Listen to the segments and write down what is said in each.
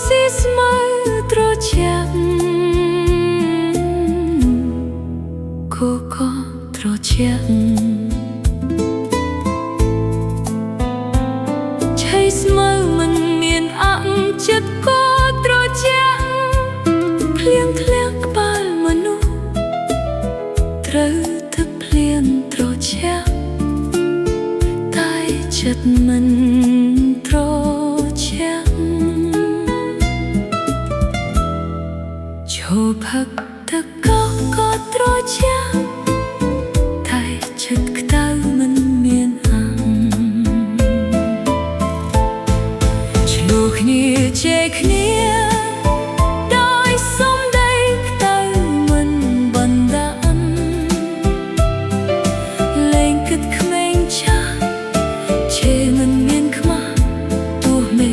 ស៊ីស្មៅត្រជាក់គូក៏ត្រជាក់ឆៃស្មៅមិនមានអង្ចិត្តក៏ត្រជាក់ភ្លៀងធ្លាក់ក្បាលមនុស្សត្រូវទឹកភ្លៀងត្រជាក់តែចិត្តមិនត្រជាក់ចូលផឹកទឹកក៏ត្រជាក់តែចិត្តក្តៅមិនមានឆ្លោះគ្នាជេរគ្នាដោយសំដីក្តៅមិនបណ្ដានលែងគិតក្មេងចាស់ជេរមិនមានខ្មាស់ទោះមេ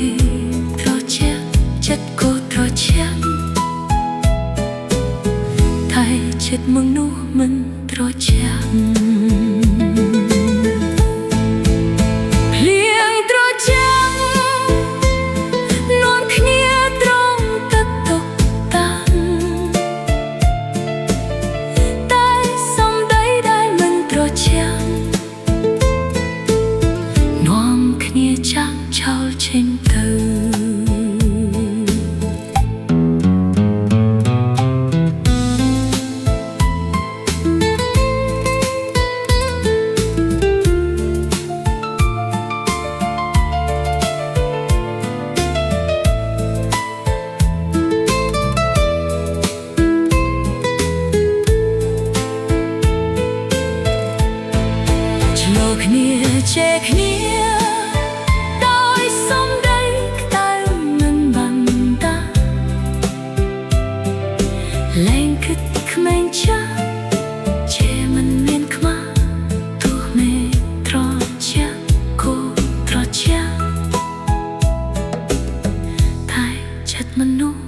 ត្រជាក់ចិត្តក៏ត្រជាក់តែចិត្តមនុស្សមិនត្រជាក់ភ្លៀងត្រជាក់នាំគ្នាត្រង់ទឹកទុកតាំងតែសំដីដែលមិនត្រជាក់នាំគ្នាចាក់ចោលចេញទៅគ្នាជេរគ្នាដោយសំដីក្តៅមិនបានតាលែងគិតក្មេងចាស់ជេរមិនមានខ្មាស់ទោះមេត្រជាក់គូត្រជាក់តែចិត្តមនុស្ស